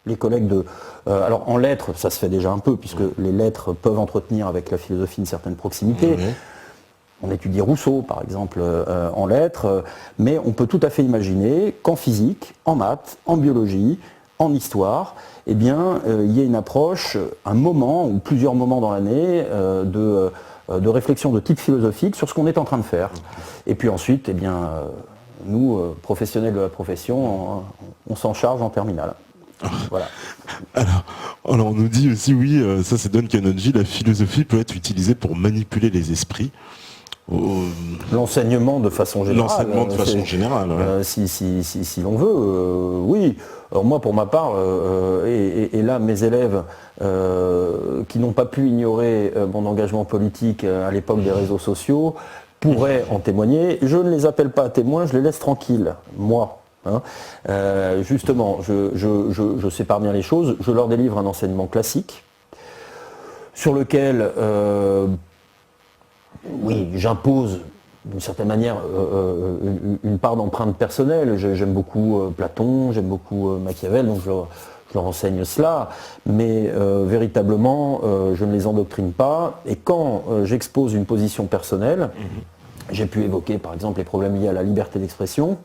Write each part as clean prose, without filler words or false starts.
les collègues de... alors en lettres, ça se fait déjà un peu, puisque les lettres peuvent entretenir avec la philosophie une certaine proximité. On étudie Rousseau, par exemple, en lettres, mais on peut tout à fait imaginer qu'en physique, en maths, en biologie, en histoire, eh bien, il y ait une approche, un moment, ou plusieurs moments dans l'année, de réflexion de type philosophique sur ce qu'on est en train de faire. Et puis ensuite, eh bien, nous, professionnels de la profession, on s'en charge en terminale. Voilà. Alors on nous dit aussi, oui, ça c'est Don Canonji, la philosophie peut être utilisée pour manipuler les esprits. L'enseignement de façon générale. L'enseignement de façon générale, ouais. Si l'on veut, oui. Alors moi, pour ma part, et là, mes élèves qui n'ont pas pu ignorer mon engagement politique à l'époque des réseaux sociaux pourraient en témoigner. Je ne les appelle pas à témoins, je les laisse tranquilles, moi. Hein. Justement, je sépare bien les choses. Je leur délivre un enseignement classique sur lequel... oui, j'impose d'une certaine manière une part d'empreinte personnelle. J'aime beaucoup Platon, j'aime beaucoup Machiavel, donc je leur enseigne cela, mais véritablement, je ne les endoctrine pas. Et quand j'expose une position personnelle, j'ai pu évoquer par exemple les problèmes liés à la liberté d'expression,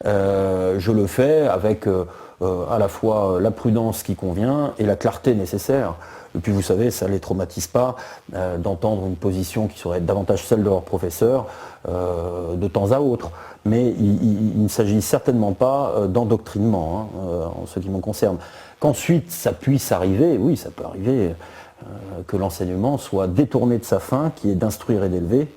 je le fais avec à la fois la prudence qui convient et la clarté nécessaire. Et puis vous savez, ça ne les traumatise pas d'entendre une position qui serait davantage celle de leur professeur de temps à autre. Mais il ne s'agit certainement pas d'endoctrinement, en ce qui me concerne. Qu'ensuite ça puisse arriver, oui, ça peut arriver, que l'enseignement soit détourné de sa fin, qui est d'instruire et d'élever,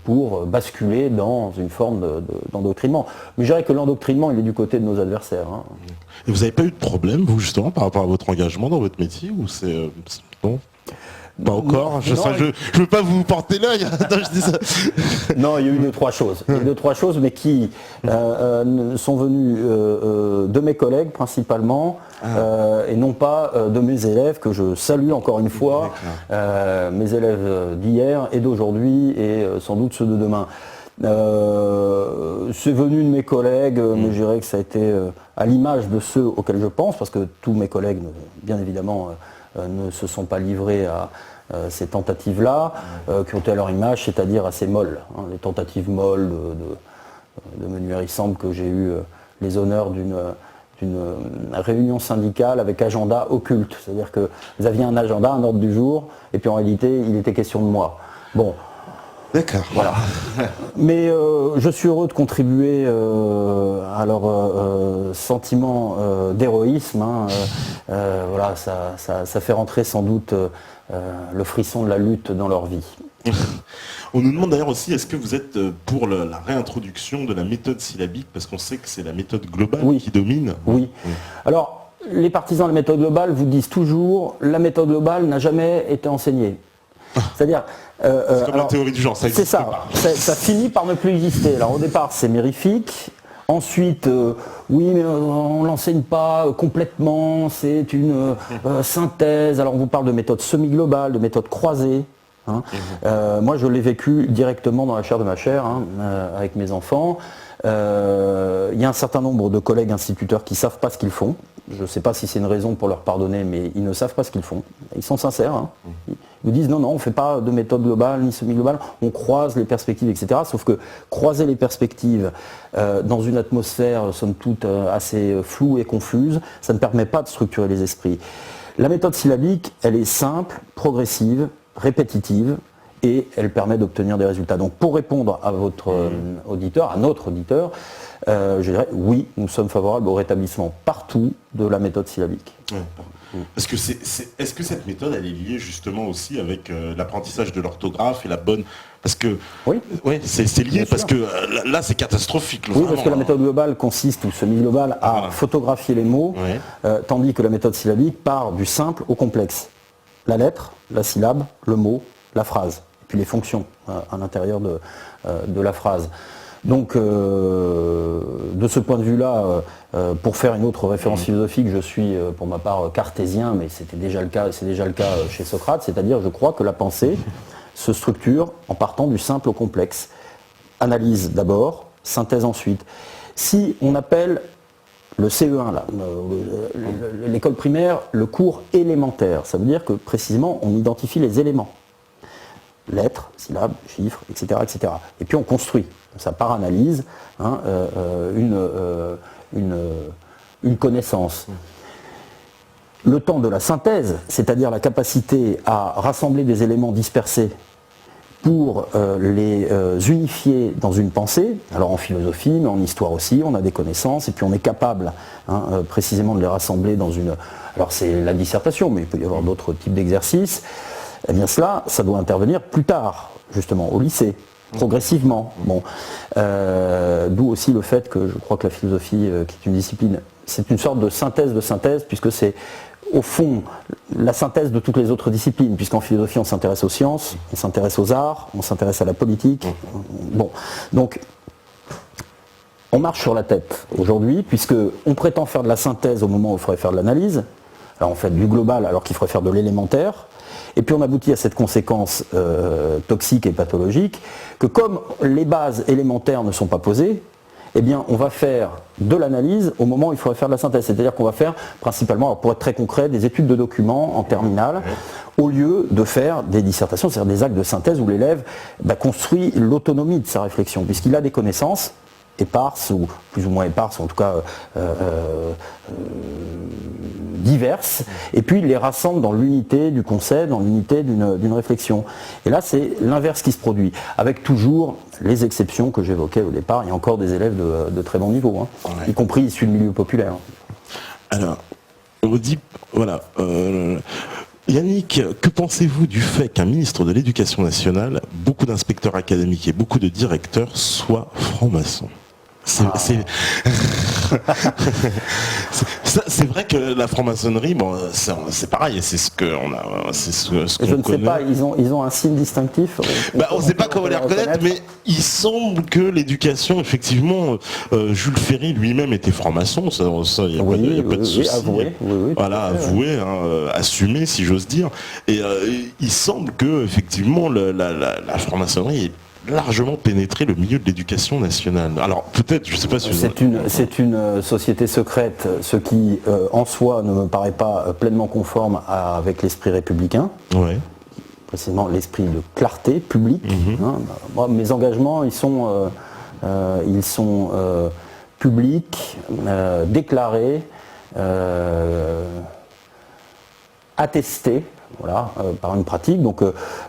pour basculer dans une forme d'endoctrinement. Mais je dirais que l'endoctrinement, il est du côté de nos adversaires. Hein. Et vous n'avez pas eu de problème, vous, justement, par rapport à votre engagement dans votre métier, ou c'est... bon, pas encore. Je ne veux pas vous porter l'œil. Je dis ça. Non, il y a eu deux, trois choses. Il y a eu deux, trois choses, mais qui sont venues de mes collègues principalement, et non pas de mes élèves, que je salue encore une fois, mes élèves d'hier et d'aujourd'hui, et sans doute ceux de demain. C'est venu de mes collègues, mais je dirais que ça a été à l'image de ceux auxquels je pense, parce que tous mes collègues, bien évidemment, ne se sont pas livrés à ces tentatives-là, qui ont été à leur image, c'est-à-dire assez molles. Hein, les tentatives molles de Menuire. Il semble que j'ai eu les honneurs d'une réunion syndicale avec agenda occulte. C'est-à-dire que vous aviez un agenda, un ordre du jour, et puis en réalité, il était question de moi. Bon. D'accord. Voilà. Mais je suis heureux de contribuer à leur sentiment d'héroïsme. Hein. Voilà, ça fait rentrer sans doute le frisson de la lutte dans leur vie. On nous demande d'ailleurs aussi, est-ce que vous êtes pour la réintroduction de la méthode syllabique, parce qu'on sait que c'est la méthode globale qui domine. Oui. Alors, les partisans de la méthode globale vous disent toujours, la méthode globale n'a jamais été enseignée. C'est-à-dire... c'est comme la théorie du genre, ça existe. C'est ça, ça finit par ne plus exister. Alors au départ c'est mérifique, ensuite oui mais on ne l'enseigne pas complètement, c'est une synthèse. Alors on vous parle de méthode semi-globale, de méthode croisée. Hein. Moi je l'ai vécu directement dans la chair de ma chair, hein, avec mes enfants. Il y a un certain nombre de collègues instituteurs qui ne savent pas ce qu'ils font. Je ne sais pas si c'est une raison pour leur pardonner, mais ils ne savent pas ce qu'ils font. Ils sont sincères. Hein. Ils nous disent non, on ne fait pas de méthode globale ni semi-globale, on croise les perspectives, etc. Sauf que croiser les perspectives dans une atmosphère, somme toute, assez floue et confuse, ça ne permet pas de structurer les esprits. La méthode syllabique, elle est simple, progressive, répétitive, et elle permet d'obtenir des résultats. Donc pour répondre à votre auditeur, à notre auditeur, je dirais oui, nous sommes favorables au rétablissement partout de la méthode syllabique. Est-ce que cette méthode elle est liée justement aussi avec l'apprentissage de l'orthographe et la bonne... Parce que c'est lié, parce que là c'est catastrophique. Oui, parce que la méthode globale consiste, ou semi-globale, à photographier les mots, tandis que la méthode syllabique part du simple au complexe. La lettre, la syllabe, le mot, la phrase, et puis les fonctions à l'intérieur de la phrase. Donc, de ce point de vue-là, pour faire une autre référence philosophique, je suis pour ma part cartésien, mais c'est déjà le cas chez Socrate, c'est-à-dire je crois que la pensée se structure en partant du simple au complexe. Analyse d'abord, synthèse ensuite. Si on appelle le CE1, là, l'école primaire, le cours élémentaire, ça veut dire que précisément on identifie les éléments. Lettres, syllabes, chiffres, etc., etc. Et puis on construit, ça par analyse, hein, une connaissance. Le temps de la synthèse, c'est-à-dire la capacité à rassembler des éléments dispersés pour les unifier dans une pensée, alors en philosophie, mais en histoire aussi, on a des connaissances, et puis on est capable précisément de les rassembler dans une... Alors c'est la dissertation, mais il peut y avoir d'autres types d'exercices. Eh bien cela, ça doit intervenir plus tard, justement, au lycée, progressivement. Bon. D'où aussi le fait que je crois que la philosophie, qui est une discipline, c'est une sorte de synthèse, puisque c'est au fond la synthèse de toutes les autres disciplines, puisqu'en philosophie on s'intéresse aux sciences, on s'intéresse aux arts, on s'intéresse à la politique. Bon, donc on marche sur la tête aujourd'hui, puisqu'on prétend faire de la synthèse au moment où il faudrait faire de l'analyse. Alors on fait du global alors qu'il faudrait faire de l'élémentaire. Et puis on aboutit à cette conséquence toxique et pathologique, que comme les bases élémentaires ne sont pas posées, eh bien on va faire de l'analyse au moment où il faudrait faire de la synthèse. C'est-à-dire qu'on va faire principalement, alors pour être très concret, des études de documents en terminale, au lieu de faire des dissertations, c'est-à-dire des actes de synthèse où l'élève construit l'autonomie de sa réflexion, puisqu'il a des connaissances éparses, ou plus ou moins éparses, en tout cas diverses, et puis il les rassemble dans l'unité du concept, dans l'unité d'une réflexion. Et là, c'est l'inverse qui se produit, avec toujours les exceptions que j'évoquais au départ. Il y a encore des élèves de très bon niveau, y compris issus de milieux populaires. Alors, on dit, voilà, Yannick, que pensez-vous du fait qu'un ministre de l'Éducation nationale, beaucoup d'inspecteurs académiques et beaucoup de directeurs soient francs-maçons ? C'est vrai que la franc-maçonnerie, bon, c'est pareil, c'est ce qu'on a, c'est ce qu'on je ne connaît. sais pas, ils ont un signe distinctif. On ne sait pas comment les reconnaître, mais il semble que l'éducation, effectivement, Jules Ferry lui-même était franc-maçon, ça il n'y a pas de souci. Avoué, voilà, avoué, assumé, si j'ose dire. Et il semble que, effectivement, la franc-maçonnerie est largement pénétrer le milieu de l'éducation nationale. Alors peut-être, je ne sais pas si... C'est une société secrète, ce qui en soi ne me paraît pas pleinement conforme avec l'esprit républicain. Ouais. Précisément l'esprit de clarté publique. Moi, mes engagements, ils sont publics, déclarés, attestés. Voilà, par une pratique. Donc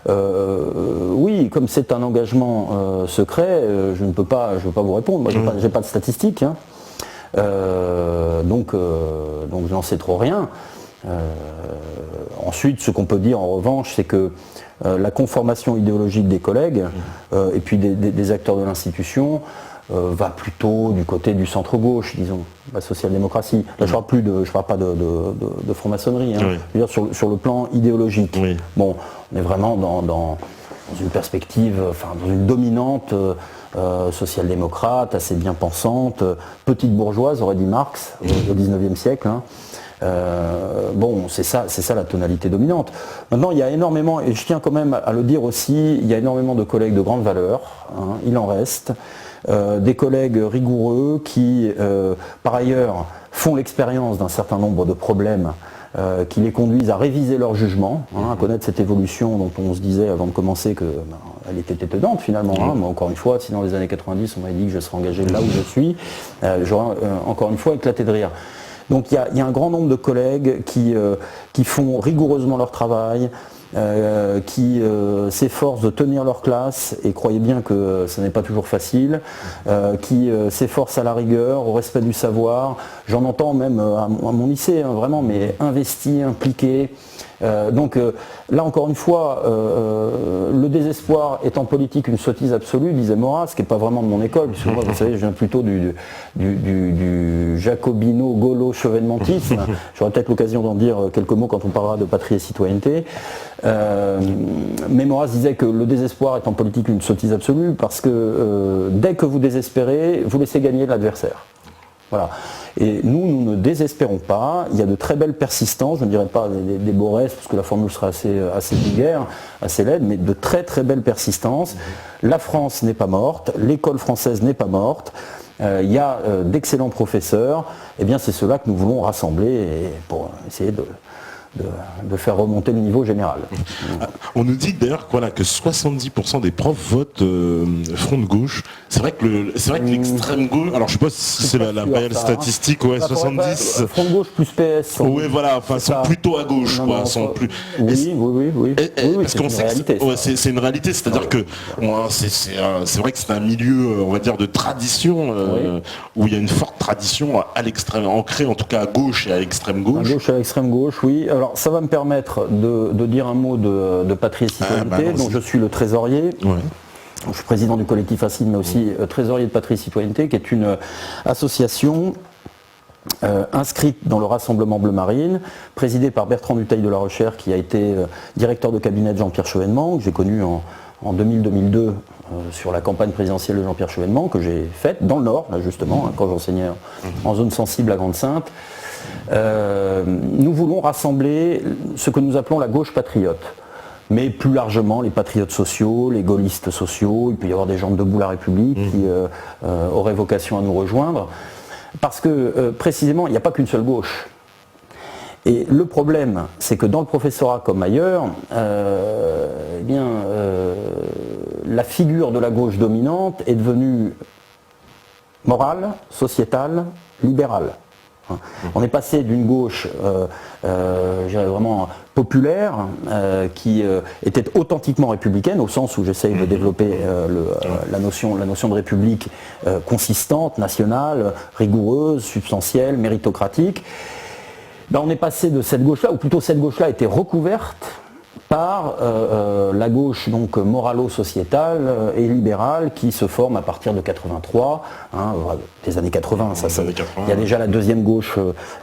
oui, comme c'est un engagement secret, je ne peux pas vous répondre. Moi, j'ai pas de statistiques, donc je n'en sais trop rien. Ensuite, ce qu'on peut dire en revanche, c'est que la conformation idéologique des collègues et puis des acteurs de l'institution va plutôt du côté du centre-gauche, disons, la social-démocratie. Là, je ne parle pas de franc-maçonnerie, je veux dire sur le plan idéologique. Oui. Bon, on est vraiment dans une perspective, dans une dominante social-démocrate, assez bien pensante, petite bourgeoise, aurait dit Marx, au XIXe siècle. Bon, c'est ça la tonalité dominante. Maintenant, il y a énormément, et je tiens quand même à le dire aussi, il y a énormément de collègues de grande valeur, il en reste. Des collègues rigoureux qui, par ailleurs, font l'expérience d'un certain nombre de problèmes qui les conduisent à réviser leur jugement, à connaître cette évolution dont on se disait avant de commencer qu'elle était étonnante finalement. Mais encore une fois, si dans les années 90 on m'avait dit que je serais engagé là où je suis, j'aurais encore une fois éclaté de rire. Donc il y a un grand nombre de collègues qui font rigoureusement leur travail, qui s'efforcent de tenir leur classe, et croyez bien que ce n'est pas toujours facile, qui s'efforcent à la rigueur, au respect du savoir. J'en entends même à mon lycée, vraiment, mais investis, impliqués. Donc là encore une fois, le désespoir est en politique une sottise absolue, disait Maurras, ce qui n'est pas vraiment de mon école, puisque moi, vous savez, je viens plutôt du jacobino-gaulo-chevènementisme. J'aurai peut-être l'occasion d'en dire quelques mots quand on parlera de patrie et citoyenneté. Mais Maurras disait que le désespoir est en politique une sottise absolue, parce que dès que vous désespérez, vous laissez gagner l'adversaire. Voilà. Et nous ne désespérons pas, il y a de très belles persistances, je ne dirais pas des Borès, parce que la formule serait assez vulgaire, assez laide, mais de très très belles persistances. La France n'est pas morte, l'école française n'est pas morte, il y a d'excellents professeurs, et bien c'est ceux-là que nous voulons rassembler pour essayer de faire remonter le niveau général. On nous dit d'ailleurs que 70% des profs votent front de gauche. C'est vrai que l'extrême gauche, alors je sais pas si c'est la réelle statistique, ouais, 70. Front de gauche plus PS. Oui, voilà, enfin, sont plutôt à gauche, quoi. Oui. Parce qu'on sait que c'est une réalité, c'est-à-dire que c'est vrai que c'est un milieu, on va dire, de tradition, où il y a une forte tradition à l'extrême, ancrée en tout cas à gauche et à l'extrême gauche. À gauche et à l'extrême gauche, oui. Alors ça va me permettre de dire un mot de Patrie et Citoyenneté, dont je suis le trésorier. Ouais. Je suis président du collectif ACID, mais aussi trésorier de Patrie et Citoyenneté, qui est une association inscrite dans le Rassemblement Bleu Marine, présidée par Bertrand Dutheil de la Rochère, qui a été directeur de cabinet de Jean-Pierre Chevènement, que j'ai connu en 2000-2002 sur la campagne présidentielle de Jean-Pierre Chevènement, que j'ai faite dans le Nord, là justement, quand j'enseignais en zone sensible à Grande-Sainte. Nous voulons rassembler ce que nous appelons la gauche patriote, mais plus largement les patriotes sociaux, les gaullistes sociaux. Il peut y avoir des gens de Debout la République qui auraient vocation à nous rejoindre, parce que précisément il n'y a pas qu'une seule gauche. Et le problème, c'est que dans le professorat comme ailleurs, la figure de la gauche dominante est devenue morale, sociétale, libérale. On est passé d'une gauche je dirais vraiment populaire, qui était authentiquement républicaine, au sens où j'essaye de développer la notion de république consistante, nationale, rigoureuse, substantielle, méritocratique. Ben, on est passé de cette gauche-là, ou plutôt cette gauche-là a été recouverte par la gauche donc moralo-sociétale et libérale qui se forme à partir de 83, des années 80, il y a déjà la deuxième gauche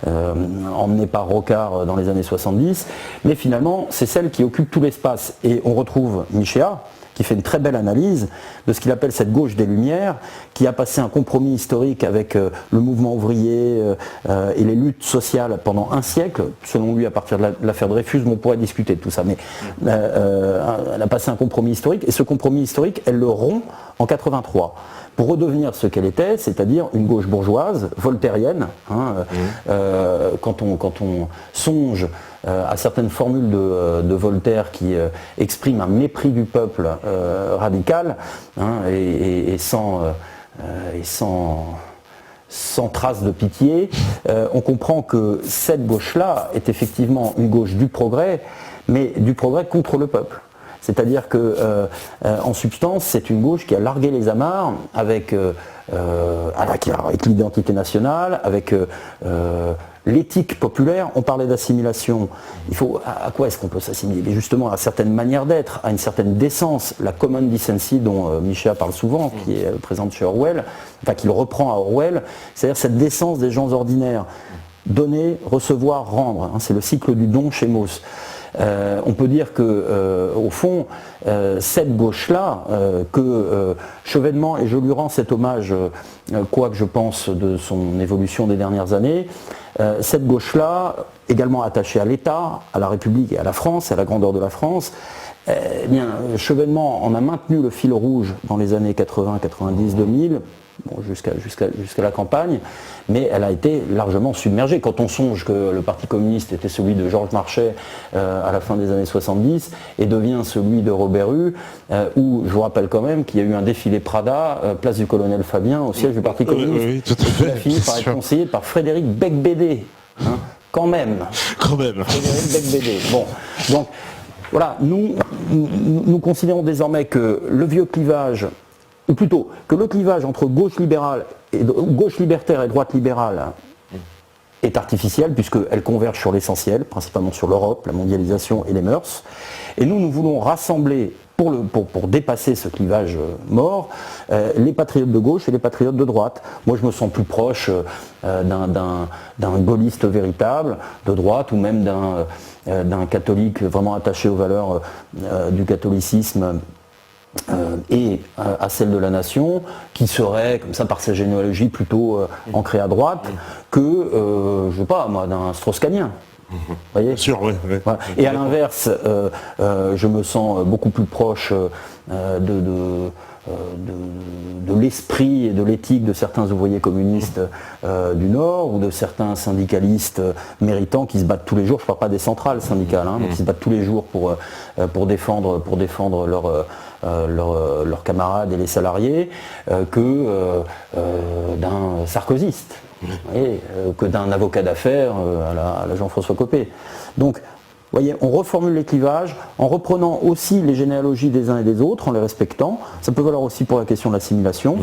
emmenée par Rocard dans les années 70, mais finalement c'est celle qui occupe tout l'espace. Et on retrouve Michéa, qui fait une très belle analyse de ce qu'il appelle cette gauche des Lumières, qui a passé un compromis historique avec le mouvement ouvrier et les luttes sociales pendant un siècle, selon lui à partir de l'affaire Dreyfus, on pourrait discuter de tout ça, mais elle a passé un compromis historique, et ce compromis historique, elle le rompt en 83. Pour redevenir ce qu'elle était, c'est-à-dire une gauche bourgeoise, voltairienne, quand on songe à certaines formules de Voltaire qui expriment un mépris du peuple radical, et sans trace de pitié, on comprend que cette gauche-là est effectivement une gauche du progrès, mais du progrès contre le peuple. C'est-à-dire qu'en substance, c'est une gauche qui a largué les amarres avec l'identité nationale, avec l'éthique populaire. On parlait d'assimilation. À quoi est-ce qu'on peut s'assimiler? Justement à certaines manières d'être, à une certaine décence, la common decency dont Michéa parle souvent, qui est présente chez Orwell, qu'il reprend à Orwell, c'est-à-dire cette décence des gens ordinaires. Donner, recevoir, rendre. C'est le cycle du don chez Mauss. On peut dire que, au fond, cette gauche-là, que Chevènement, et je lui rends cet hommage, quoi que je pense de son évolution des dernières années, cette gauche-là, également attachée à l'État, à la République et à la France, à la grandeur de la France, Chevènement en a maintenu le fil rouge dans les années 80, 90, 2000, jusqu'à la campagne, mais elle a été largement submergée. Quand on songe que le Parti communiste était celui de Georges Marchais à la fin des années 70 et devient celui de Robert Hue, où je vous rappelle quand même qu'il y a eu un défilé Prada, place du colonel Fabien, au siège du Parti communiste, qui a fini par être conseillé par Frédéric Becbédé. Quand même. Frédéric Becbédé. Bon, donc voilà, nous considérons désormais que le vieux clivage, ou plutôt que le clivage entre gauche libertaire et droite libérale est artificiel, puisqu'elle converge sur l'essentiel, principalement sur l'Europe, la mondialisation et les mœurs. Et nous voulons rassembler, pour dépasser ce clivage mort, les patriotes de gauche et les patriotes de droite. Moi je me sens plus proche d'un gaulliste véritable de droite, ou même d'un catholique vraiment attaché aux valeurs du catholicisme et à celle de la nation, qui serait, comme ça par sa généalogie, plutôt ancrée à droite, que, je sais pas moi, d'un strauss-kahnien. Voyez ? Bien sûr, oui. Voilà. Et à l'inverse, je me sens beaucoup plus proche de l'esprit et de l'éthique de certains ouvriers communistes du Nord ou de certains syndicalistes méritants qui se battent tous les jours, je ne parle pas des centrales syndicales, mais qui se battent tous les jours pour défendre leurs camarades et les salariés, que d'un sarkozyste, que d'un avocat d'affaires à la Jean-François Copé. Donc, vous voyez, on reformule les clivages en reprenant aussi les généalogies des uns et des autres, en les respectant. Ça peut valoir aussi pour la question de l'assimilation.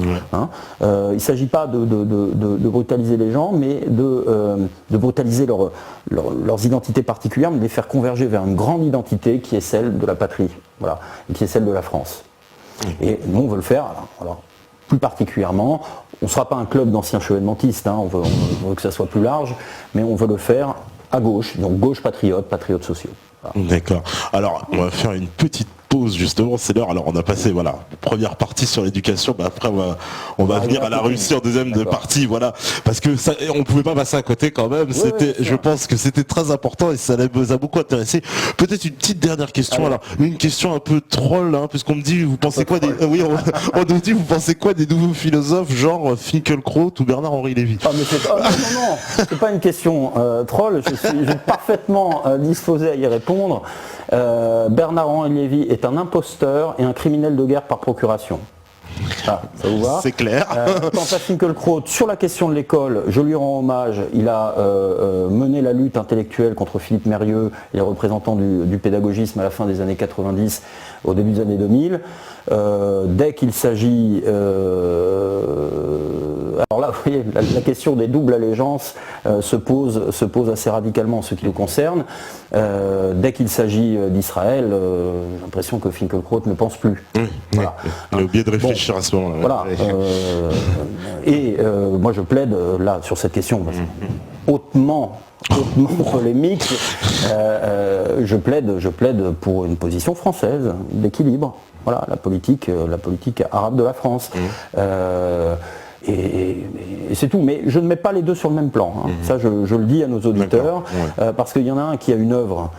Il ne s'agit pas de brutaliser les gens, mais de brutaliser leurs identités particulières, mais de les faire converger vers une grande identité qui est celle de la patrie, voilà, et qui est celle de la France. Et nous, on veut le faire, alors plus particulièrement, on ne sera pas un club d'anciens chevènementistes, on veut que ça soit plus large, mais on veut le faire à gauche, donc gauche patriote, patriotes sociaux. Voilà. D'accord. Alors, on va faire une petite pause justement, c'est l'heure. Alors on a passé première partie sur l'éducation, après on va venir à la Russie en deuxième partie, parce que ça, on pouvait pas passer à côté quand même. Je pense que c'était très important et ça nous a beaucoup intéressé. Peut-être une petite dernière question. Alors une question un peu troll, puisqu'on me dit vous pensez quoi des on nous dit vous pensez quoi des nouveaux philosophes genre Finkielkraut ou Bernard-Henri Lévy? Non, c'est pas une question troll. Je suis parfaitement disposé à y répondre. Bernard-Henri Lévy est un imposteur et un criminel de guerre par procuration. Ça vous va? C'est clair. Quant à Finkielkraut, sur la question de l'école, je lui rends hommage. Il a mené la lutte intellectuelle contre Philippe Mérieux et les représentants du pédagogisme à la fin des années 90, au début des années 2000. Dès qu'il s'agit... alors là, vous voyez, la question des doubles allégeances se pose assez radicalement en ce qui nous concerne. Dès qu'il s'agit d'Israël, j'ai l'impression que Finkielkraut ne pense plus. Voilà. Il a oublié de réfléchir à ce moment-là. Voilà. Moi je plaide là sur cette question hautement polémique. Je plaide pour une position française d'équilibre. Voilà, la politique arabe de la France. Et c'est tout, mais je ne mets pas les deux sur le même plan. Ça, je le dis à nos auditeurs, parce qu'il y en a un qui a une œuvre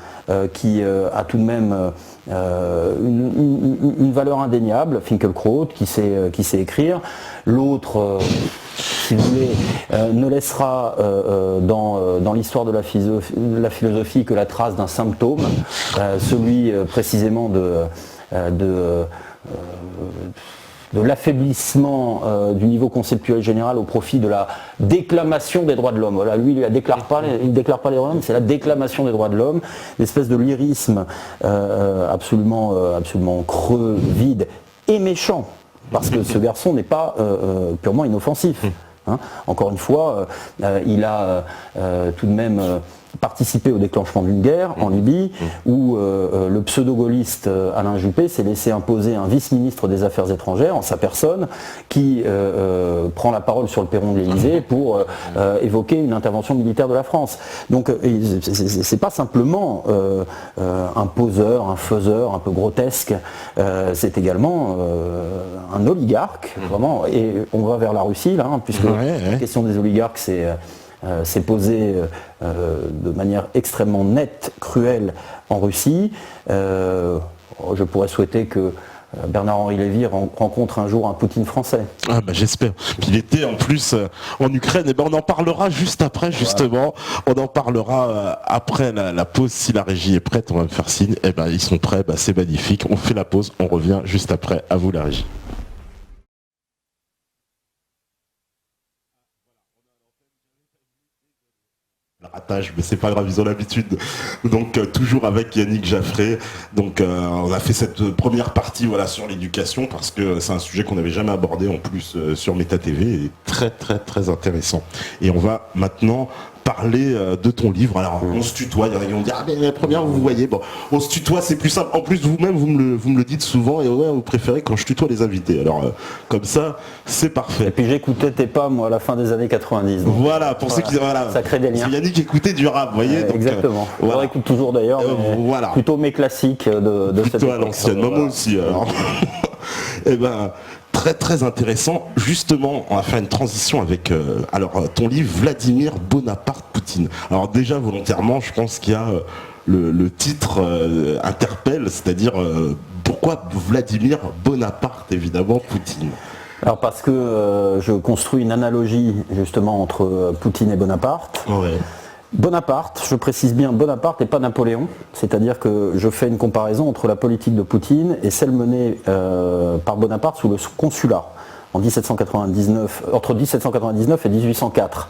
qui a tout de même une valeur indéniable, Finkielkraut, qui sait écrire. L'autre, si vous voulez, ne laissera dans l'histoire de la philosophie que la trace d'un symptôme, celui précisément de l'affaiblissement du niveau conceptuel général au profit de la déclamation des droits de l'homme. Voilà, lui, il ne déclare pas les droits de l'homme, c'est la déclamation des droits de l'homme, une espèce de lyrisme absolument creux, vide et méchant, parce que ce garçon n'est pas purement inoffensif. Encore une fois, il a tout de même participé au déclenchement d'une guerre en Libye où le pseudo-gaulliste Alain Juppé s'est laissé imposer un vice-ministre des Affaires étrangères en sa personne qui prend la parole sur le perron de l'Élysée pour évoquer une intervention militaire de la France. Donc c'est pas simplement un poseur, un faiseur un peu grotesque, c'est également un oligarque, vraiment, et on va vers la Russie là, puisque la question des oligarques c'est posé de manière extrêmement nette, cruelle en Russie. Je pourrais souhaiter que Bernard-Henri Lévy rencontre un jour un Poutine français. Ah bah j'espère. Il était en plus en Ukraine, et on en parlera juste après justement. On en parlera après la pause si la régie est prête, on va me faire signe. Ils sont prêts, c'est magnifique. On fait la pause, on revient juste après. À vous la régie. Mais c'est pas grave, ils ont l'habitude. Donc toujours avec Yannick Jaffré. Donc on a fait cette première partie sur l'éducation parce que c'est un sujet qu'on n'avait jamais abordé en plus sur Méta TV et très très très intéressant. Et on va maintenant parler de ton livre. Alors on se tutoie, il y en a qui vont dire mais la première vous voyez, on se tutoie, c'est plus simple. En plus vous-même vous me le dites souvent et vous préférez quand je tutoie les invités. Alors comme ça c'est parfait. Et puis j'écoutais tes pas moi à la fin des années 90. Donc, voilà, pour ceux qui ça crée des liens. Yannick écoutait du rap, vous voyez. Donc, exactement. Je réécoute toujours d'ailleurs. Plutôt mes classiques de cette époque. À l'ancienne, moi aussi. Alors. Très très intéressant. Justement, on va faire une transition avec ton livre Vladimir Bonaparte Poutine. Alors déjà volontairement, je pense qu'il y a le titre interpelle, c'est-à-dire Pourquoi Vladimir Bonaparte, évidemment, Poutine? Alors parce que je construis une analogie justement entre Poutine et Bonaparte. Ouais. Bonaparte, je précise bien Bonaparte et pas Napoléon, c'est-à-dire que je fais une comparaison entre la politique de Poutine et celle menée par Bonaparte sous le consulat en 1799, entre 1799 et 1804.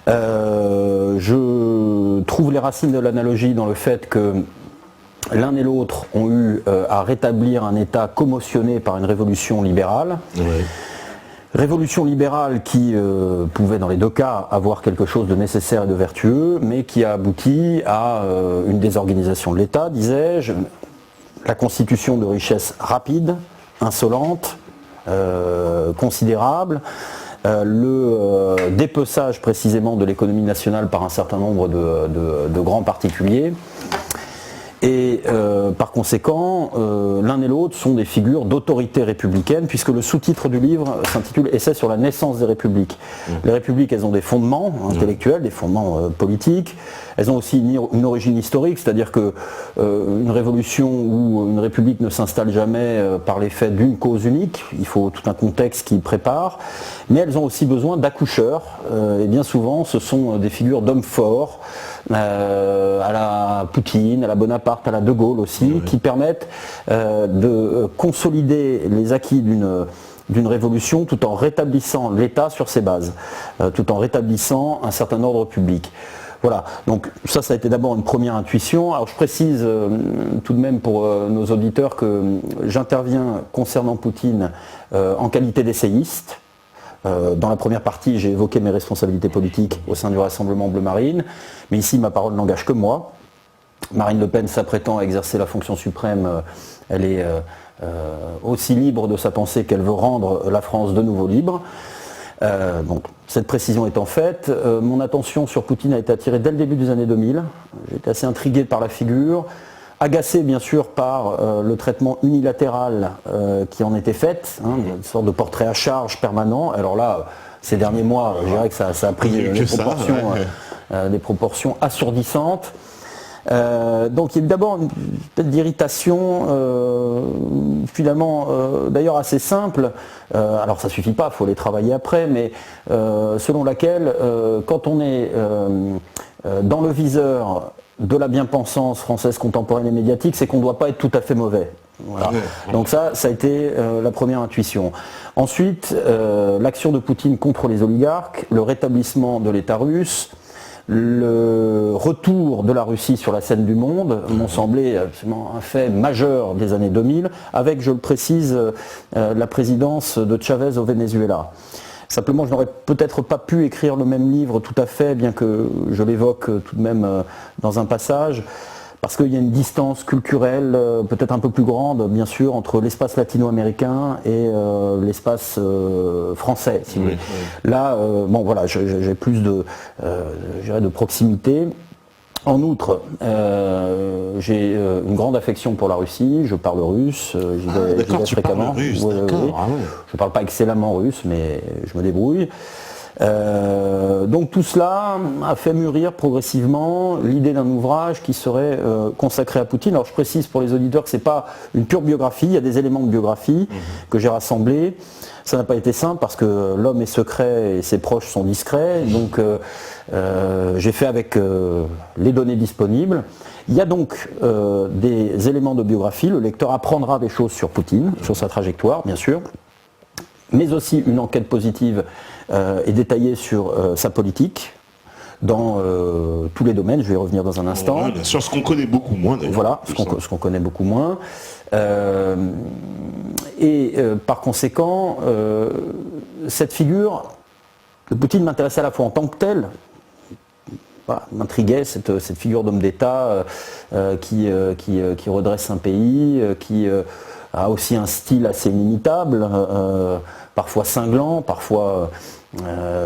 Je trouve les racines de l'analogie dans le fait que l'un et l'autre ont eu à rétablir un État commotionné par une révolution libérale. Ouais. Révolution libérale qui pouvait dans les deux cas avoir quelque chose de nécessaire et de vertueux, mais qui a abouti à une désorganisation de l'État, disais-je, la constitution de richesses rapides, insolentes, considérables, le dépeçage précisément de l'économie nationale par un certain nombre de grands particuliers. Et par conséquent, l'un et l'autre sont des figures d'autorité républicaine, puisque le sous-titre du livre s'intitule « Essai sur la naissance des républiques ». Les républiques, elles ont des fondements intellectuels, des fondements politiques, elles ont aussi une origine historique, c'est-à-dire que une révolution ou une république ne s'installe jamais par l'effet d'une cause unique, il faut tout un contexte qui prépare, mais elles ont aussi besoin d'accoucheurs, et bien souvent ce sont des figures d'hommes forts, à la Poutine, à la Bonaparte, à la De Gaulle aussi, qui permettent de consolider les acquis d'une révolution tout en rétablissant l'État sur ses bases, tout en rétablissant un certain ordre public. Voilà, donc ça a été d'abord une première intuition. Alors je précise tout de même pour nos auditeurs que j'interviens concernant Poutine en qualité d'essayiste. Dans la première partie, j'ai évoqué mes responsabilités politiques au sein du Rassemblement Bleu Marine, mais ici ma parole n'engage que moi. Marine Le Pen s'apprêtant à exercer la fonction suprême, elle est aussi libre de sa pensée qu'elle veut rendre la France de nouveau libre. Donc cette précision étant faite, mon attention sur Poutine a été attirée dès le début des années 2000. J'étais assez intrigué par la figure, agacé bien sûr par le traitement unilatéral qui en était fait, une sorte de portrait à charge permanent. Alors là, ces derniers mois, je dirais que ça a pris des proportions assourdissantes. Donc il y a eu d'abord une espèce d'irritation finalement d'ailleurs assez simple, alors ça suffit pas, il faut les travailler après, mais selon laquelle quand on est dans le viseur de la bien-pensance française contemporaine et médiatique, c'est qu'on ne doit pas être tout à fait mauvais. Voilà. Donc ça a été la première intuition. Ensuite, l'action de Poutine contre les oligarques, le rétablissement de l'État russe, le retour de la Russie sur la scène du monde m'ont semblé absolument un fait majeur des années 2000, avec, je le précise, la présidence de Chavez au Venezuela. Simplement, je n'aurais peut-être pas pu écrire le même livre tout à fait, bien que je l'évoque tout de même dans un passage, parce qu'il y a une distance culturelle peut-être un peu plus grande, bien sûr, entre l'espace latino-américain et l'espace français, si vous voulez. Là, bon voilà, j'ai plus de proximité. En outre, j'ai une grande affection pour la Russie, je parle russe, j'y vais fréquemment. Russe, oui. Je ne parle pas excellemment russe, mais je me débrouille. Donc tout cela a fait mûrir progressivement l'idée d'un ouvrage qui serait consacré à Poutine. Alors je précise pour les auditeurs que ce n'est pas une pure biographie, il y a des éléments de biographie que j'ai rassemblés. Ça n'a pas été simple parce que l'homme est secret et ses proches sont discrets, donc j'ai fait avec les données disponibles. Il y a donc des éléments de biographie, le lecteur apprendra des choses sur Poutine, sur sa trajectoire bien sûr, mais aussi une enquête positive et détaillée sur sa politique, dans tous les domaines, je vais y revenir dans un instant. Ouais, bien sûr, ce qu'on connaît beaucoup moins d'ailleurs. Voilà, ce qu'on connaît beaucoup moins. Par conséquent, cette figure de Poutine m'intéressait à la fois en tant que tel, m'intriguait cette figure d'homme d'État qui redresse un pays, qui a aussi un style assez inimitable, parfois cinglant, parfois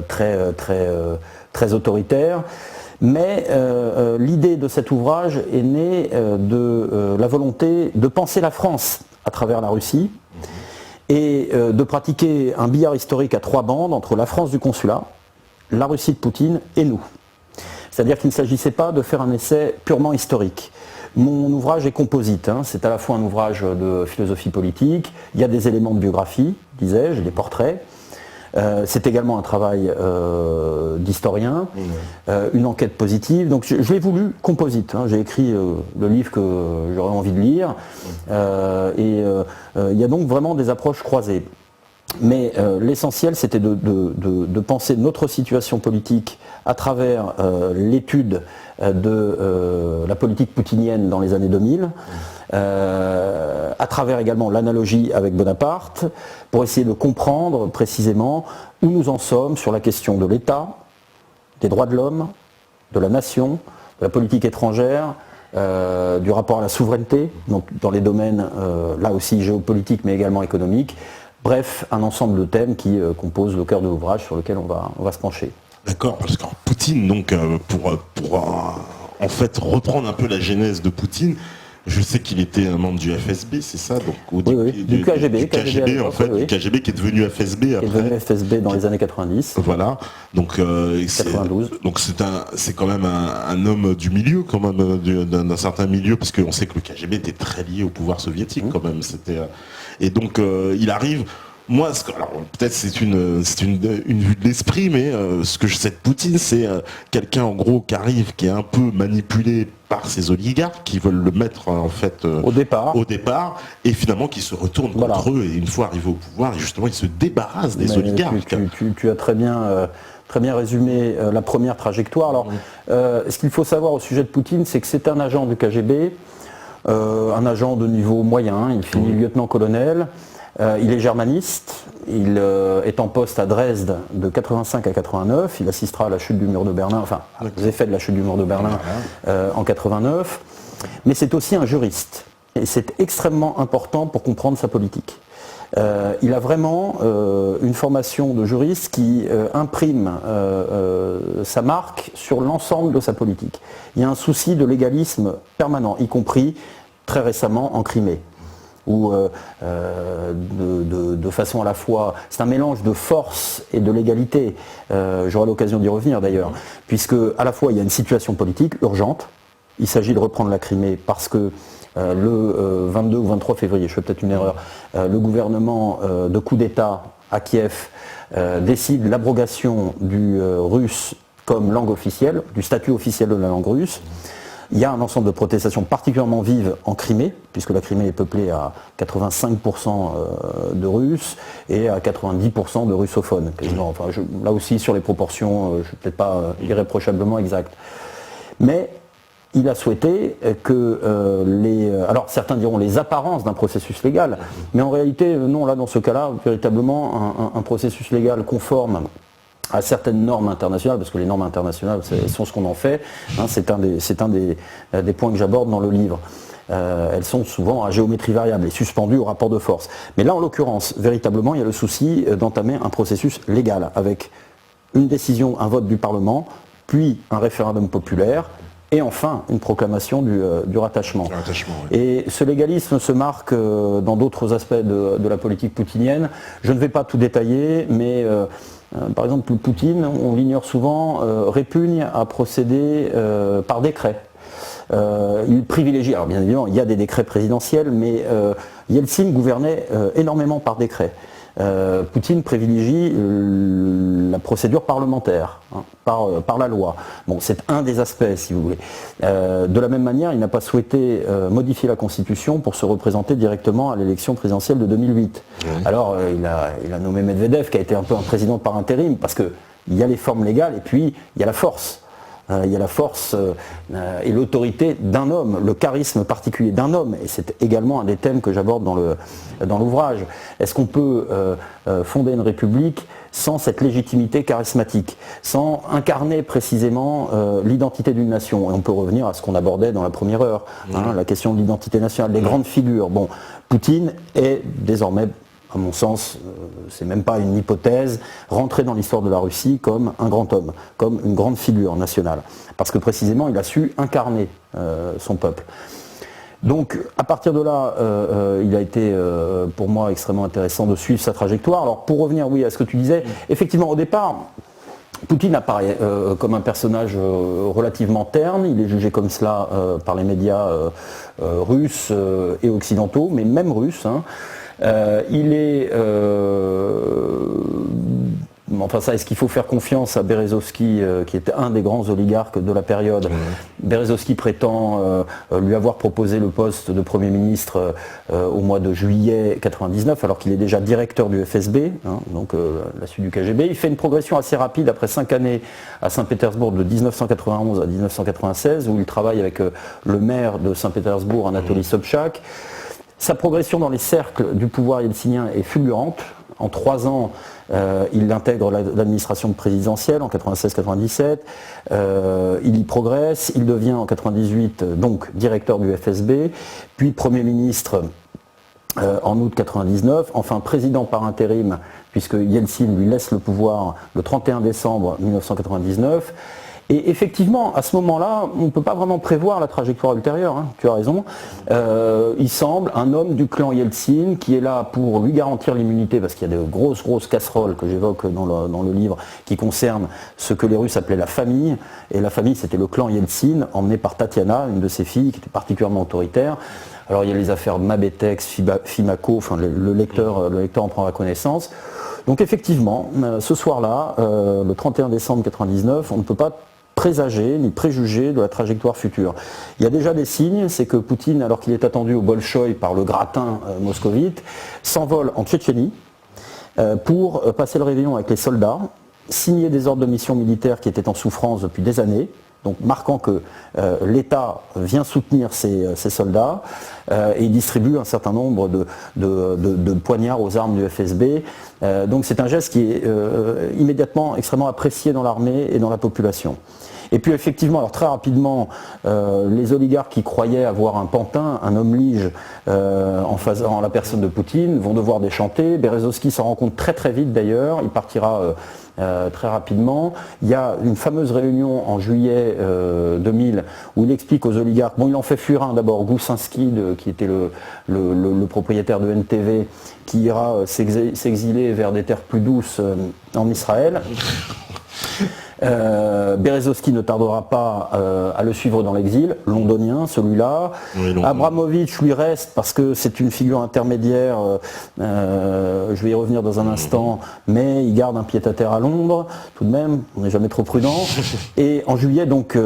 très autoritaire. Mais l'idée de cet ouvrage est née de la volonté de penser la France à travers la Russie et de pratiquer un billard historique à trois bandes entre la France du consulat, la Russie de Poutine et nous. C'est-à-dire qu'il ne s'agissait pas de faire un essai purement historique. Mon ouvrage est composite, hein. C'est à la fois un ouvrage de philosophie politique, il y a des éléments de biographie, disais-je, des portraits. C'est également un travail d'historien, une enquête positive. Donc je l'ai voulu composite, hein. J'ai écrit le livre que j'aurais envie de lire. Il y a donc vraiment des approches croisées. Mais l'essentiel, c'était de penser notre situation politique à travers l'étude de la politique poutinienne dans les années 2000, à travers également l'analogie avec Bonaparte, pour essayer de comprendre précisément où nous en sommes sur la question de l'État, des droits de l'homme, de la nation, de la politique étrangère, du rapport à la souveraineté, donc dans les domaines là aussi géopolitiques mais également économiques. Bref, un ensemble de thèmes qui composent le cœur de l'ouvrage sur lequel on va se pencher. D'accord, parce qu'en Poutine, donc pour en fait reprendre un peu la genèse de Poutine, je sais qu'il était un membre du FSB, c'est ça, donc du KGB, du KGB en fait, oui. Du KGB qui est devenu FSB après. Qui est devenu FSB dans les années 90. Voilà, donc 92. Donc c'est quand même un homme du milieu, quand même d'un certain milieu, parce qu'on sait que le KGB était très lié au pouvoir soviétique quand même. Et donc il arrive. Moi, alors peut-être c'est une vue de l'esprit, mais ce que je sais de Poutine, c'est quelqu'un en gros qui arrive, qui est un peu manipulé par ces oligarques qui veulent le mettre en fait au départ, et finalement qui se retourne contre eux, et une fois arrivé au pouvoir, justement, il se débarrasse des oligarques. Tu as très bien résumé la première trajectoire. Alors, ce qu'il faut savoir au sujet de Poutine, c'est que c'est un agent du KGB, un agent de niveau moyen, il finit lieutenant-colonel. Il est germaniste, il est en poste à Dresde de 85 à 89, il assistera à la chute du mur de Berlin, enfin aux effets de la chute du mur de Berlin en 89, mais c'est aussi un juriste, et c'est extrêmement important pour comprendre sa politique. Il a vraiment une formation de juriste qui imprime sa marque sur l'ensemble de sa politique. Il y a un souci de légalisme permanent, y compris très récemment en Crimée, où de façon à la fois, c'est un mélange de force et de légalité, j'aurai l'occasion d'y revenir d'ailleurs, puisque à la fois il y a une situation politique urgente, il s'agit de reprendre la Crimée parce que le 22 ou 23 février, je fais peut-être une erreur, le gouvernement de coup d'État à Kiev décide l'abrogation du russe comme langue officielle, du statut officiel de la langue russe. Il y a un ensemble de protestations particulièrement vives en Crimée, puisque la Crimée est peuplée à 85% de Russes et à 90% de russophones. Enfin, là aussi, sur les proportions, je ne suis peut-être pas irréprochablement exact. Mais il a souhaité que alors certains diront les apparences d'un processus légal, mais en réalité, non, là, dans ce cas-là, véritablement, un processus légal conforme à certaines normes internationales, parce que les normes internationales sont ce qu'on en fait, hein, c'est un des points que j'aborde dans le livre. Elles sont souvent à géométrie variable et suspendues au rapport de force. Mais là, en l'occurrence, véritablement, il y a le souci d'entamer un processus légal, avec une décision, un vote du Parlement, puis un référendum populaire, et enfin une proclamation du rattachement. Oui. Et ce légalisme se marque dans d'autres aspects de la politique poutinienne. Je ne vais pas tout détailler, mais par exemple, Poutine, on l'ignore souvent, répugne à procéder par décret. Il privilégie, alors bien évidemment, il y a des décrets présidentiels, mais Yeltsin gouvernait énormément par décret. Poutine privilégie la procédure parlementaire, hein, par la loi. Bon, c'est un des aspects, si vous voulez. De la même manière, il n'a pas souhaité modifier la Constitution pour se représenter directement à l'élection présidentielle de 2008. Oui. Alors, il a nommé Medvedev, qui a été un peu un président par intérim, parce qu'il y a les formes légales et puis il y a la force. Il y a la force et l'autorité d'un homme, le charisme particulier d'un homme, et c'est également un des thèmes que j'aborde dans l'ouvrage. Est-ce qu'on peut fonder une république sans cette légitimité charismatique, sans incarner précisément l'identité d'une nation? Et on peut revenir à ce qu'on abordait dans la première heure, hein, la question de l'identité nationale, des grandes figures. Bon, Poutine est désormais, à mon sens, c'est même pas une hypothèse, rentrer dans l'histoire de la Russie comme un grand homme, comme une grande figure nationale. Parce que précisément, il a su incarner son peuple. Donc, à partir de là, il a été pour moi extrêmement intéressant de suivre sa trajectoire. Alors, pour revenir, oui, à ce que tu disais, effectivement, au départ, Poutine apparaît comme un personnage relativement terne, il est jugé comme cela par les médias russes et occidentaux, mais même russes. Hein. Il est... Enfin ça, est-ce qu'il faut faire confiance à Berezovski, qui était un des grands oligarques de la période. Berezovski prétend lui avoir proposé le poste de Premier ministre au mois de juillet 99, alors qu'il est déjà directeur du FSB, hein, donc la suite du KGB. Il fait une progression assez rapide après 5 années à Saint-Pétersbourg, de 1991 à 1996, où il travaille avec le maire de Saint-Pétersbourg, Anatoly Sobchak. Sa progression dans les cercles du pouvoir yeltsinien est fulgurante. En 3 ans, il intègre l'administration présidentielle en 96-97, il y progresse, il devient en 98 donc directeur du FSB, puis Premier ministre en août 99, enfin président par intérim, puisque Yeltsin lui laisse le pouvoir le 31 décembre 1999. Et effectivement, à ce moment-là, on ne peut pas vraiment prévoir la trajectoire ultérieure, hein, tu as raison. Il semble un homme du clan Yeltsin qui est là pour lui garantir l'immunité, parce qu'il y a de grosses casseroles que j'évoque dans le livre qui concernent ce que les Russes appelaient la famille. Et la famille, c'était le clan Yeltsin, emmené par Tatiana, une de ses filles, qui était particulièrement autoritaire. Alors il y a les affaires Mabetex, Fimaco, enfin le lecteur en prendra connaissance. Donc effectivement, ce soir-là, le 31 décembre 1999, on ne peut pas présager ni préjuger de la trajectoire future. Il y a déjà des signes, c'est que Poutine, alors qu'il est attendu au Bolchoï par le gratin moscovite, s'envole en Tchétchénie pour passer le réveillon avec les soldats, signer des ordres de mission militaire qui étaient en souffrance depuis des années, donc marquant que l'État vient soutenir ces soldats et il distribue un certain nombre de poignards aux armes du FSB. Donc c'est un geste qui est immédiatement extrêmement apprécié dans l'armée et dans la population. Et puis effectivement, alors très rapidement, les oligarques qui croyaient avoir un pantin, un homme lige en la personne de Poutine, vont devoir déchanter. Berezovski s'en rend compte très vite d'ailleurs, il partira très rapidement. Il y a une fameuse réunion en juillet 2000 où il explique aux oligarques, bon il en fait fuir un d'abord, Goussinski, qui était le propriétaire de NTV, qui ira s'exiler vers des terres plus douces en Israël. Berezovski ne tardera pas à le suivre dans l'exil, londonien celui-là. Oui, Abramovich lui reste parce que c'est une figure intermédiaire, je vais y revenir dans un instant, mais il garde un pied-à-terre à Londres, tout de même, on n'est jamais trop prudent. Et en juillet donc...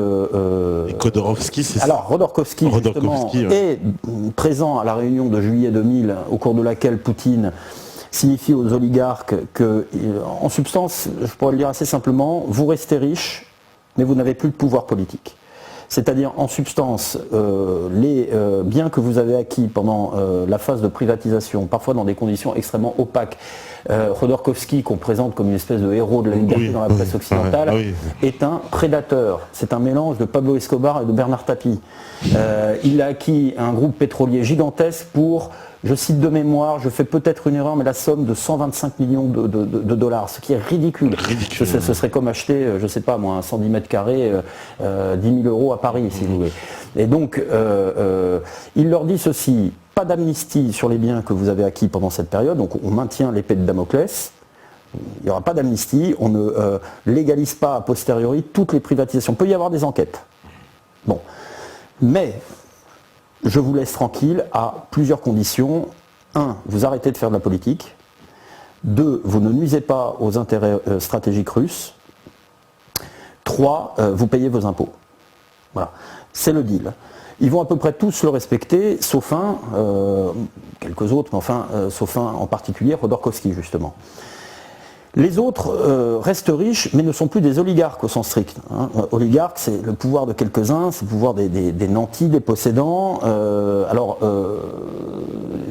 Khodorovsky, c'est ça. Alors Rodorkovsky justement est présent à la réunion de juillet 2000, au cours de laquelle Poutine signifie aux oligarques que, en substance, je pourrais le dire assez simplement, vous restez riches, mais vous n'avez plus de pouvoir politique. C'est-à-dire, en substance, les biens que vous avez acquis pendant la phase de privatisation, parfois dans des conditions extrêmement opaques, Khodorkovsky, qu'on présente comme une espèce de héros de la liberté dans la presse occidentale, est un prédateur. C'est un mélange de Pablo Escobar et de Bernard Tapie. Il a acquis un groupe pétrolier gigantesque pour... Je cite de mémoire, je fais peut-être une erreur, mais la somme de 125 millions de dollars, ce qui est ridicule. Ce serait comme acheter, je ne sais pas moi, un 110 mètres carrés, 10 000 euros à Paris, si vous voulez. Et donc, il leur dit ceci, pas d'amnistie sur les biens que vous avez acquis pendant cette période, donc on maintient l'épée de Damoclès, il n'y aura pas d'amnistie, on ne légalise pas a posteriori toutes les privatisations. Il peut y avoir des enquêtes. Bon. Mais... je vous laisse tranquille à plusieurs conditions. 1, vous arrêtez de faire de la politique. 2, vous ne nuisez pas aux intérêts stratégiques russes. 3, vous payez vos impôts. Voilà, c'est le deal. Ils vont à peu près tous le respecter, sauf un, quelques autres, mais enfin, sauf un en particulier, Khodorkovsky justement. Les autres restent riches, mais ne sont plus des oligarques au sens strict. Hein. Oligarque, c'est le pouvoir de quelques-uns, c'est le pouvoir des nantis, des possédants.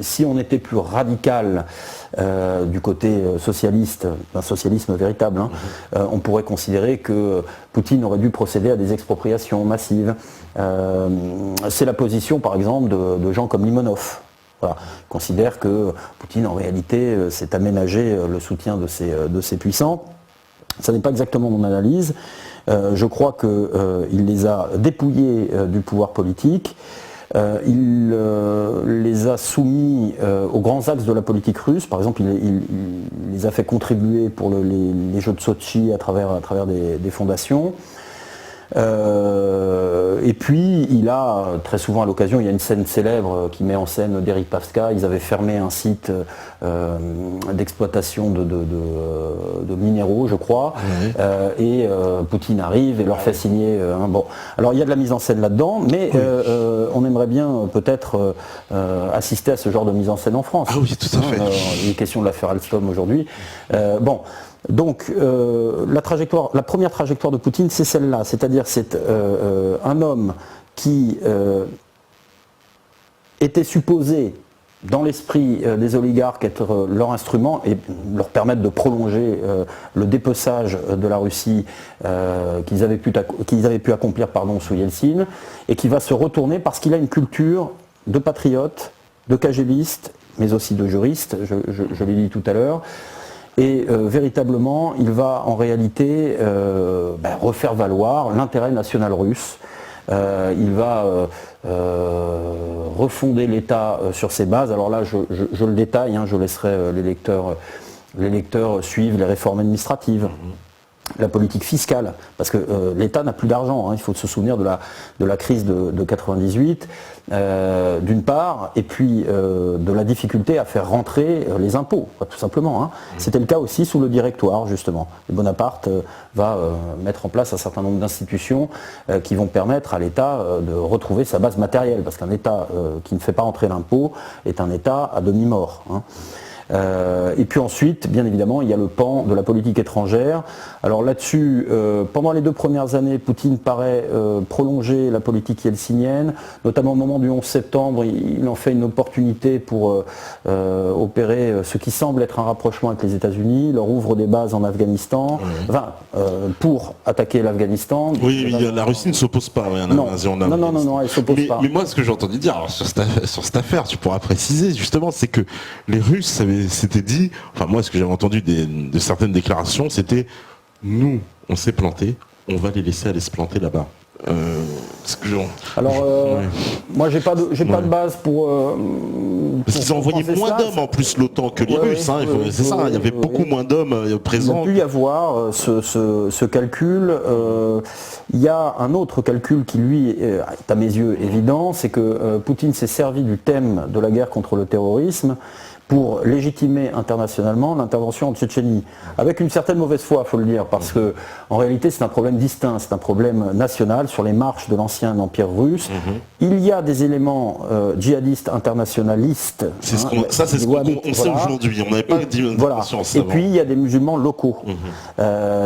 Si on était plus radical du côté socialiste, un socialisme véritable, hein, on pourrait considérer que Poutine aurait dû procéder à des expropriations massives. C'est la position, par exemple, de gens comme Limonov. Voilà. Il considère que Poutine, en réalité, s'est aménagé le soutien de ses puissants. Ça n'est pas exactement mon analyse. Je crois qu'il les a dépouillés du pouvoir politique. Il les a soumis aux grands axes de la politique russe. Par exemple, il les a fait contribuer pour les Jeux de Sochi à travers des fondations. Et puis il a très souvent à l'occasion, il y a une scène célèbre qui met en scène Deripaska. Ils avaient fermé un site d'exploitation de minéraux, je crois, et Poutine arrive et leur fait signer bon. Alors il y a de la mise en scène là-dedans, mais on aimerait bien peut-être assister à ce genre de mise en scène en France. Ah oui, tout à fait. Il est question de l'affaire Alstom aujourd'hui. Bon. Donc la première trajectoire de Poutine, c'est celle-là, c'est-à-dire c'est un homme qui était supposé, dans l'esprit des oligarques, être leur instrument et leur permettre de prolonger le dépeçage de la Russie qu'ils avaient pu accomplir sous Yeltsin, et qui va se retourner parce qu'il a une culture de patriote, de KGBiste, mais aussi de juriste, je l'ai dit tout à l'heure. Et véritablement, il va en réalité refaire valoir l'intérêt national russe. Il va refonder l'État sur ses bases. Alors là, je le détaille, je laisserai les lecteurs suivre les réformes administratives. La politique fiscale, parce que l'État n'a plus d'argent, il faut se souvenir de la crise de 98, d'une part, et puis de la difficulté à faire rentrer les impôts, tout simplement. C'était le cas aussi sous le Directoire, justement. Et Bonaparte va mettre en place un certain nombre d'institutions qui vont permettre à l'État de retrouver sa base matérielle, parce qu'un État qui ne fait pas rentrer l'impôt est un État à demi-mort. Et puis ensuite, bien évidemment, il y a le pan de la politique étrangère. Alors là-dessus, pendant les 2 premières années, Poutine paraît prolonger la politique yeltsinienne, notamment au moment du 11 septembre, il en fait une opportunité pour opérer ce qui semble être un rapprochement avec les États-Unis. Il leur ouvre des bases en Afghanistan, pour attaquer l'Afghanistan. Oui, la Russie ne s'oppose pas à l'invasion de l'Afghanistan. Non, elle ne s'oppose pas. Mais moi, ce que j'ai entendu dire sur cette affaire, tu pourras préciser justement, c'est que les Russes s'étaient dit, enfin moi, ce que j'avais entendu de certaines déclarations, c'était nous, on s'est planté, on va les laisser aller se planter là-bas. Moi j'ai pas de base pour parce qu'ils ont envoyé moins d'hommes en plus l'OTAN que les Russes, il y avait beaucoup moins d'hommes présents. Il a pu y avoir ce calcul. Il y a un autre calcul qui lui est à mes yeux évident, c'est que Poutine s'est servi du thème de la guerre contre le terrorisme pour légitimer internationalement l'intervention en Tchétchénie, avec une certaine mauvaise foi, il faut le dire, parce que en réalité c'est un problème distinct, c'est un problème national sur les marches de l'ancien empire russe. Il y a des éléments djihadistes internationalistes. C'est ce qu'on sait aujourd'hui, on n'avait pas dit Et puis il y a des musulmans locaux.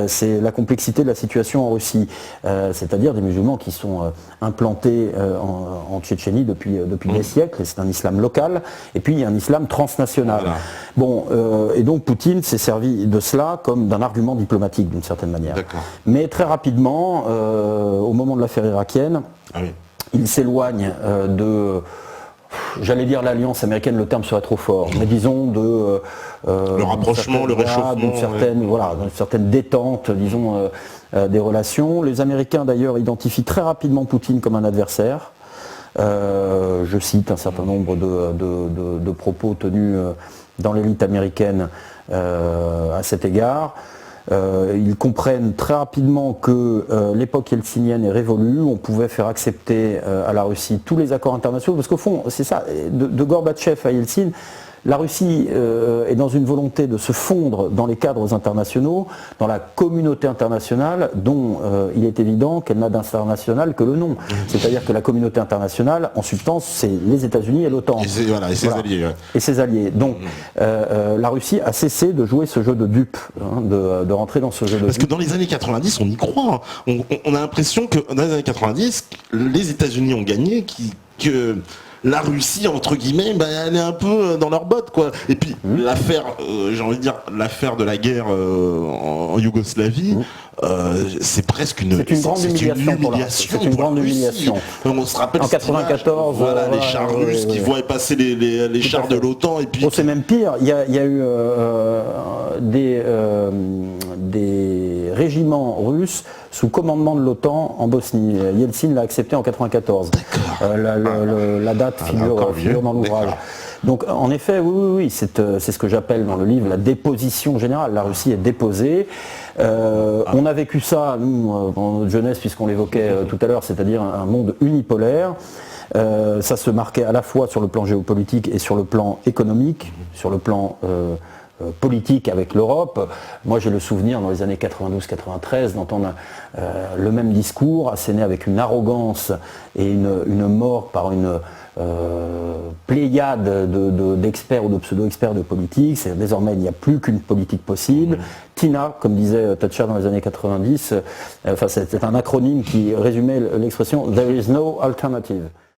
C'est la complexité de la situation en Russie, c'est-à-dire des musulmans qui sont implantés en Tchétchénie depuis des siècles, et c'est un islam local, et puis il y a un islam transnational. Voilà. Bon, et donc Poutine s'est servi de cela comme d'un argument diplomatique d'une certaine manière. Mais très rapidement, au moment de l'affaire irakienne, il s'éloigne j'allais dire l'alliance américaine, le terme serait trop fort, mais disons le rapprochement, le réchauffement, d'une certaine détente, disons, des relations. Les Américains d'ailleurs identifient très rapidement Poutine comme un adversaire. Je cite un certain nombre de propos tenus dans l'élite américaine à cet égard. Ils comprennent très rapidement que l'époque yeltsinienne est révolue, on pouvait faire accepter à la Russie tous les accords internationaux, parce qu'au fond, c'est ça, de Gorbatchev à Yeltsin, la Russie est dans une volonté de se fondre dans les cadres internationaux, dans la communauté internationale dont il est évident qu'elle n'a d'international que le nom. C'est-à-dire que la communauté internationale, en substance, c'est les États-Unis et l'OTAN. Et ses alliés. Et ses alliés. Donc la Russie a cessé de jouer ce jeu de dupe, de rentrer dans ce jeu de dupe. Parce que dans les années 90, on y croit. On a l'impression que dans les années 90, les États-Unis ont gagné, que la Russie, entre guillemets, elle est un peu dans leurs bottes, quoi. Et puis l'affaire, j'ai envie de dire, l'affaire de la guerre en Yougoslavie, c'est presque une grande humiliation. C'est une grande humiliation. On se rappelle en 94, les chars russes qui voient passer les chars de l'OTAN, et puis. C'est même pire. Il y a eu des régiments russes sous commandement de l'OTAN en Bosnie. Yeltsin l'a accepté en 94. La date figure dans l'ouvrage. Donc en effet, oui, c'est ce que j'appelle dans le livre la déposition générale. La Russie est déposée. On a vécu ça, nous, dans notre jeunesse, puisqu'on l'évoquait tout à l'heure, c'est-à-dire un monde unipolaire. Ça se marquait à la fois sur le plan géopolitique et sur le plan économique, sur le plan politique avec l'Europe. Moi j'ai le souvenir dans les années 92-93 d'entendre le même discours asséné avec une arrogance et une mort par une pléiade d'experts ou de pseudo-experts de politique. Désormais il n'y a plus qu'une politique possible. TINA, comme disait Thatcher dans les années 90, c'est un acronyme qui résumait l'expression « There is no alternative ».